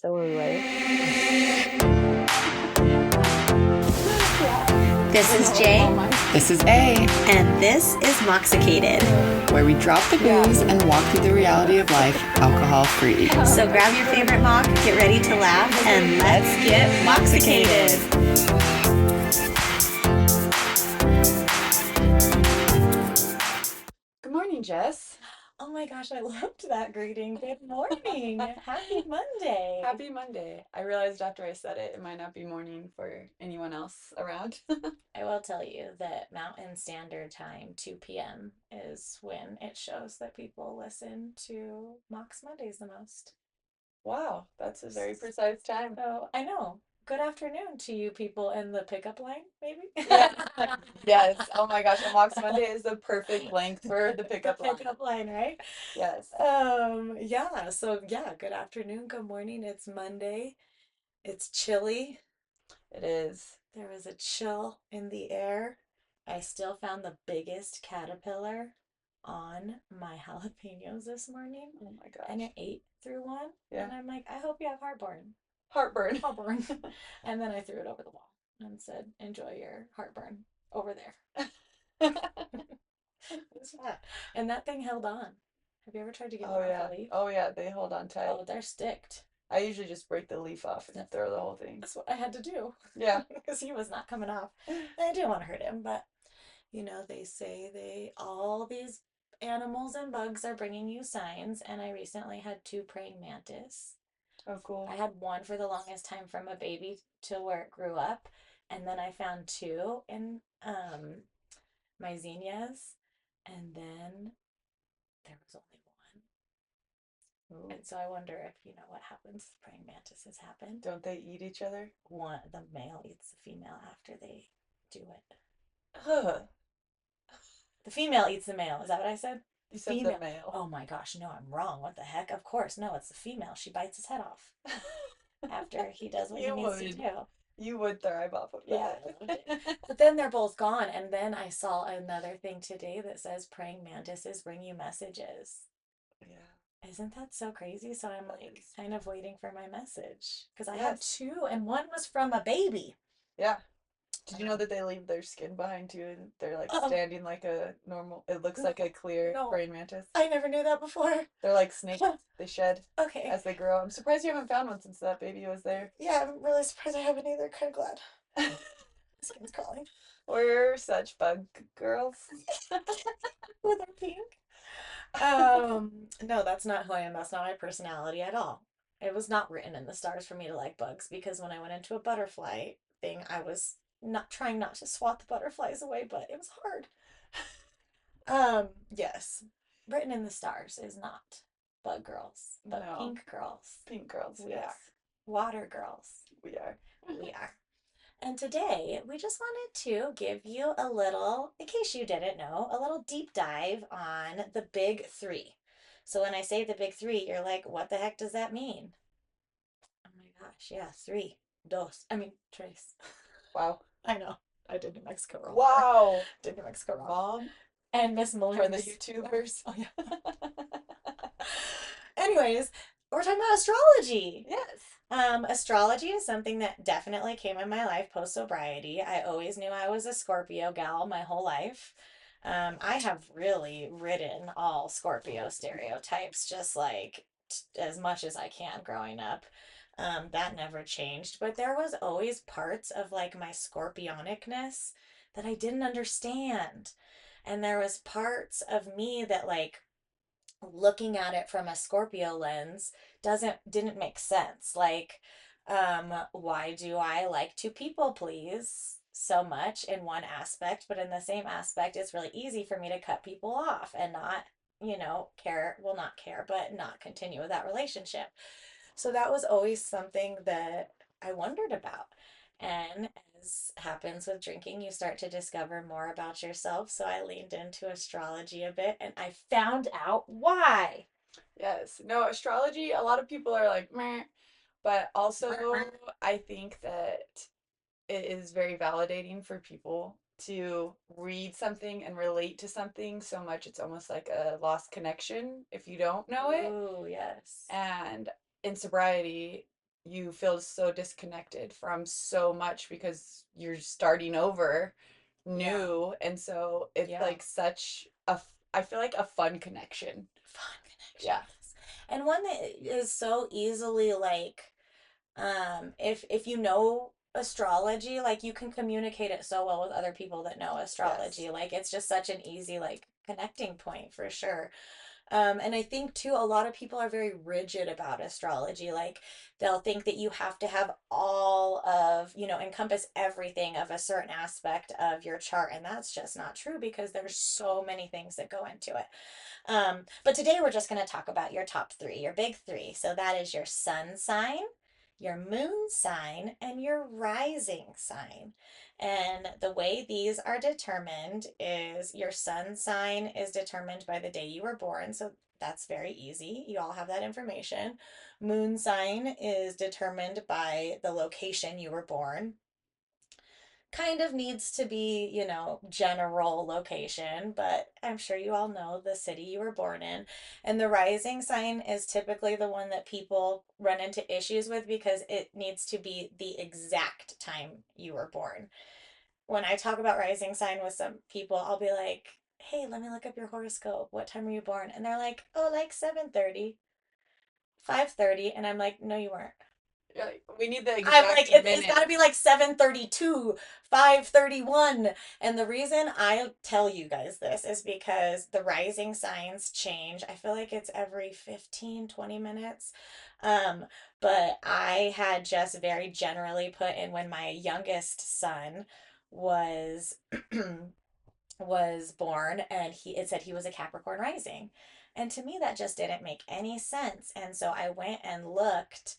So are we ready? This is Jay, This is A, and this is Moxicated. where we drop the booze and walk through the reality of life alcohol-free. So grab your favorite mock, get ready to laugh, and let's get Moxicated. Good morning, Jess. Oh my gosh, I loved that greeting. Good morning. Happy Monday. Happy Monday. I realized after I said it, it might not be morning for anyone else around. I will tell you that Mountain Standard Time, 2 p.m., is when it shows that people listen to Mox Mondays the most. Wow, that's a very precise time. So I know. Good afternoon to you people in the pickup line, maybe? Yeah. Yes. Oh my gosh, a Mox Monday is the perfect length for the pickup line. Pickup line, right? Yes. Yeah, good afternoon, good morning. It's Monday. It's chilly. It is. There was a chill in the air. I still found the biggest caterpillar on my jalapenos this morning, Oh my and gosh. it ate through one. Yeah. And I'm like, I hope you have heartburn. Heartburn. Heartburn. And then I threw it over the wall and said, enjoy your heartburn over there. It's fat. And that thing held on. Have you ever tried to get Oh one off yeah. a leaf? Oh yeah, they hold on tight. Oh, they're sticked. I usually just break the leaf off and throw the whole thing. That's what I had to do. Yeah. Because he was not coming off. And I didn't want to hurt him, but they say all these animals and bugs are bringing you signs, and I recently had two praying mantis. Oh, cool. I had one for the longest time from a baby to where it grew up, and then I found two in my zinnias, and then there was only one. Ooh. And so I wonder if what happens if praying mantises happen. Don't they eat each other? The male eats the female after they do it. Ugh. The female eats the male. Is that what I said? You said Female. the male. Oh my gosh, no, I'm wrong. What the heck? Of course, no, it's the female. She bites his head off after he does what he You needs to would. do. You would thrive off of Yeah, that. I loved it. But then they're both gone. And then I saw another thing today that says praying mantises bring you messages. Yeah. Isn't that so crazy? So I'm That like is. kind of waiting for my message because I have Yes. two, and one was from a baby. Yeah. Did you know that they leave their skin behind too, and they're like Uh-oh. standing like a normal, it looks like a clear No. praying mantis. I never knew that before. They're like snakes. They shed Okay. as they grow. I'm surprised you haven't found one since that baby was there. Yeah, I'm really surprised I haven't either. Kind of glad. Skin's crawling. We're such bug girls. With their pink. No, that's not who I am. That's not my personality at all. It was not written in the stars for me to like bugs because when I went into a butterfly thing, I was not trying not to swat the butterflies away, but it was hard. Yes. Written in the stars is not bug girls, but No. pink girls. Pink girls, We yes. are. Water girls. We are. We are. And today we just wanted to give you a little, in case you didn't know, a little deep dive on the big three. So when I say the big three, you're like, what the heck does that mean? Oh my gosh, yeah, three. Dos. I mean, tres. Wow. I know. I did New Mexico wrong. Wow. Did New Mexico wrong. Mom, And Miss for Muller. the YouTubers. Oh, yeah. Anyways, we're talking about astrology. Yes. Astrology is something that definitely came in my life post sobriety. I always knew I was a Scorpio gal my whole life. I have really ridden all Scorpio stereotypes just like as much as I can growing up. That never changed, but there was always parts of like my scorpionicness that I didn't understand. And there was parts of me that like looking at it from a Scorpio lens didn't make sense. Like, why do I like to people please so much in one aspect, but in the same aspect, it's really easy for me to cut people off and not, care, well, not care, but not continue with that relationship. So that was always something that I wondered about. And as happens with drinking, you start to discover more about yourself. So I leaned into astrology a bit and I found out why. Yes. No, astrology, a lot of people are like, meh. But also, I think that it is very validating for people to read something and relate to something so much it's almost like a lost connection if you don't know it. Oh, yes. And in sobriety, you feel so disconnected from so much because you're starting over Yeah. new. And so it's Yeah. like such a, I feel like a fun connection. Fun connection. Yeah. Yes. And one that is so easily like if you know astrology, like you can communicate it so well with other people that know Yes. astrology. Like it's just such an easy like connecting point for sure. And I think too, a lot of people are very rigid about astrology. Like they'll think that you have to have all of, encompass everything of a certain aspect of your chart. And that's just not true because there's so many things that go into it. But today we're just going to talk about your top three, your big three. So that is your sun sign, your moon sign, and your rising sign. And the way these are determined is your sun sign is determined by the day you were born. So that's very easy. You all have that information. Moon sign is determined by the location you were born, kind of needs to be, general location, but I'm sure you all know the city you were born in. And the rising sign is typically the one that people run into issues with because it needs to be the exact time you were born. When I talk about rising sign with some people, I'll be like, "Hey, let me look up your horoscope. What time were you born?" And they're like, "Oh, like 7:30, 5:30." And I'm like, "No, you weren't." We need the I'm exact like, it's got to be minutes. like 7:32, 5:31. And the reason I tell you guys this is because the rising signs change. I feel like it's every 15, 20 minutes. Um, but I had just very generally put in when my youngest son was was born, and it said he was a Capricorn rising. And to me that just didn't make any sense. And so I went and looked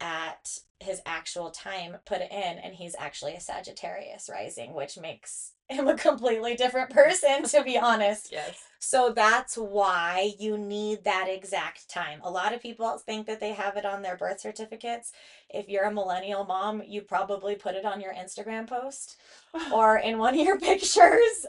at his actual time, put it in, and he's actually a Sagittarius rising, which makes him a completely different person, to be honest. Yes. So that's why you need that exact time. A lot of people think that they have it on their birth certificates. If you're a millennial mom, you probably put it on your Instagram post or in one of your pictures.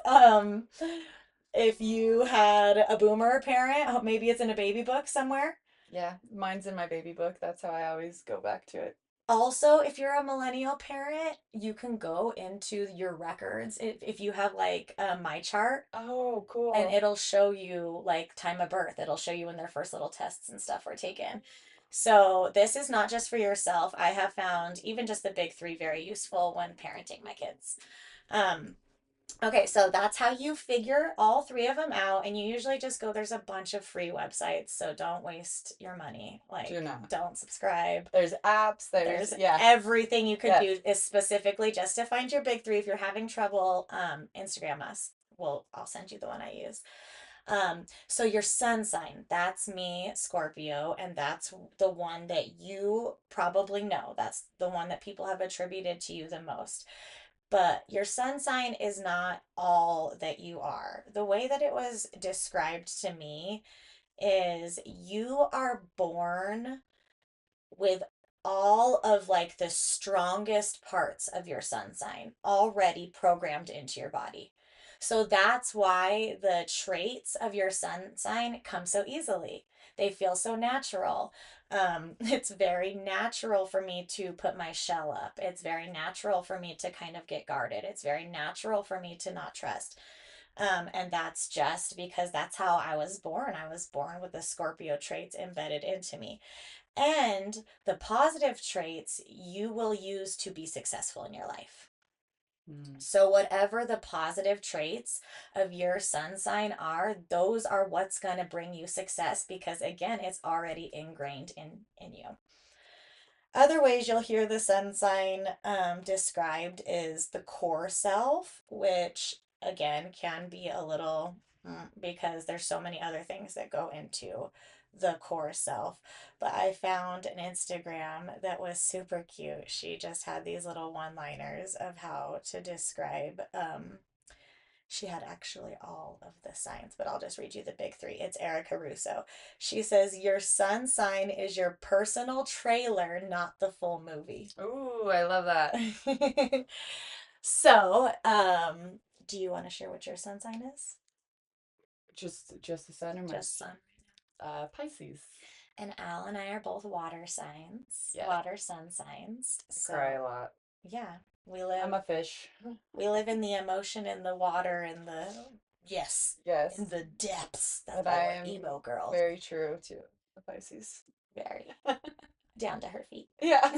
If you had a boomer parent, maybe it's in a baby book somewhere. Yeah, mine's in my baby book. That's how I always go back to it. Also, if you're a millennial parent, you can go into your records if you have like my chart, Oh, and cool. it'll show you like time of birth. It'll show you when their first little tests and stuff were taken. So this is not just for yourself. I have found even just the big three very useful when parenting my kids. Um, Okay, so that's how you figure all three of them out. And you usually just go, there's a bunch of free websites, so don't waste your money. Do Like, not. don't subscribe. There's apps, there's, There's yeah, everything you could yes. do is specifically just to find your big three. If you're having trouble, Instagram us. I'll send you the one I use. So your sun sign, that's me, Scorpio, and that's the one that you probably know. That's the one that people have attributed to you the most. But your sun sign is not all that you are. The way that it was described to me is you are born with all of like the strongest parts of your sun sign already programmed into your body. So that's why the traits of your sun sign come so easily. They feel so natural. It's very natural for me to put my shell up. It's very natural for me to kind of get guarded. It's very natural for me to not trust. And that's just because that's how I was born. I was born with the Scorpio traits embedded into me. And the positive traits you will use to be successful in your life. Mm. So, whatever the positive traits of your sun sign are, those are what's going to bring you success because, again, it's already ingrained in you. Other ways you'll hear the sun sign described is the core self, which again can be a little because there's so many other things that go into the core self. But I found an Instagram that was super cute. She just had these little one liners of how to describe she had actually all of the signs, but I'll just read you the big three. It's Erica Russo. She says, your sun sign is your personal trailer, not the full movie. Ooh, I love that. So, do you want to share what your sun sign is? Just the sun or my Just sun. Pisces. And Al and I are both water signs, Yeah, water sun signs. I cry a So, lot. yeah, I'm a fish. we live in the emotion in the water in the yes, in Yes, the depths. That's and why I we're am emo girls. very true to the Pisces. Very down to her feet. Yeah.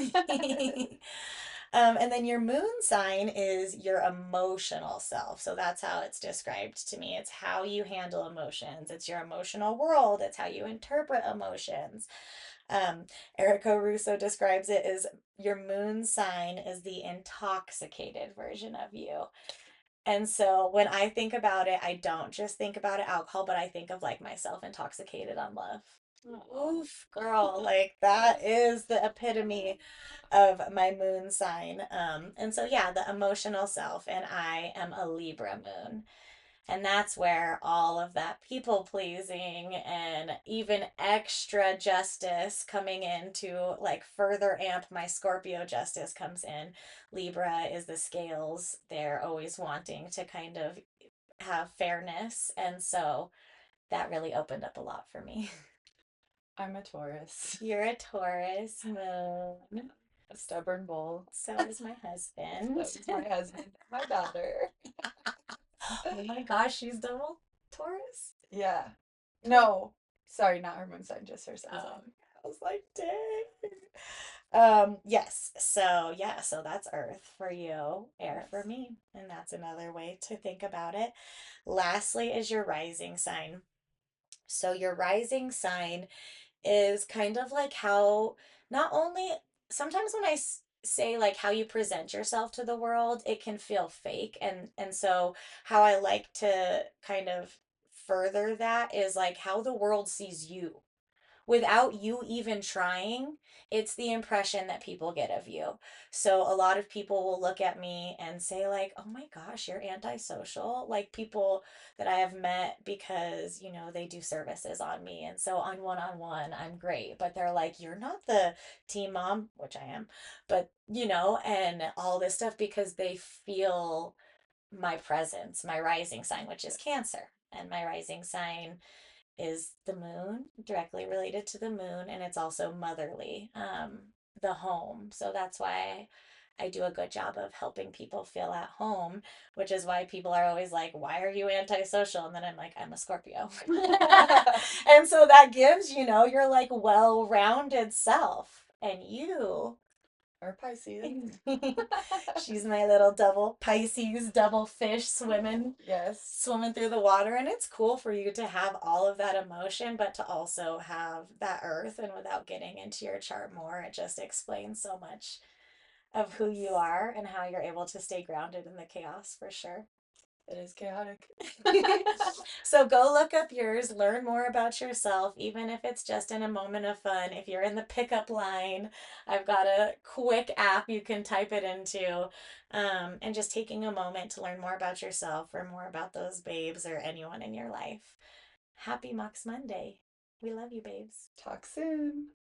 And then your moon sign is your emotional self. So that's how it's described to me. It's how you handle emotions. It's your emotional world. It's how you interpret emotions. Um, Erica Russo describes it as your moon sign is the intoxicated version of you. And so when I think about it, I don't just think about it alcohol, but I think of like myself intoxicated on love. Aw. Oof, girl, like that is the epitome of my moon sign. And so yeah, the emotional self, and I am a Libra moon. And that's where all of that people pleasing and even extra justice coming in to like further amp my Scorpio justice comes in. Libra is the scales. They're always wanting to kind of have fairness. And so that really opened up a lot for me. I'm a Taurus. You're a Taurus moon. A stubborn bull. So is my husband. That was my husband, my daughter. Oh my gosh, she's double Taurus? Yeah. No. Sorry, not her moon sign, just her sun Oh, sign. I was like, dang. Yes. So yeah, so that's Earth for you, air for Yes. me. And that's another way to think about it. Lastly is your rising sign. So your rising sign is kind of like how not only sometimes when say like how you present yourself to the world, it can feel fake, and so how I like to kind of further that is like how the world sees you without you even trying. It's the impression that people get of you. So a lot of people will look at me and say like, oh my gosh, you're antisocial. Like people that I have met because they do services on me, and so on one-on-one I'm great, but they're like, you're not the team mom, which I am, but and all this stuff because they feel my presence, my rising sign, which is Yes. Cancer. And my rising sign is the moon, directly related to the moon, and it's also motherly, the home. So that's why I do a good job of helping people feel at home, which is why people are always like, why are you antisocial? And then I'm like, I'm a Scorpio. And so that gives, your like well rounded self. And you Or Pisces. she's my little double Pisces, double fish Yes. swimming through the water. And it's cool for you to have all of that emotion, but to also have that earth. And without getting into your chart more, it just explains so much of who you Yes. are and how you're able to stay grounded in the chaos for sure. It is chaotic. So go look up yours, learn more about yourself, even if it's just in a moment of fun. If you're in the pickup line, I've got a quick app you can type it into. And just taking a moment to learn more about yourself or more about those babes or anyone in your life. Happy Mox Monday. We love you, babes. Talk soon.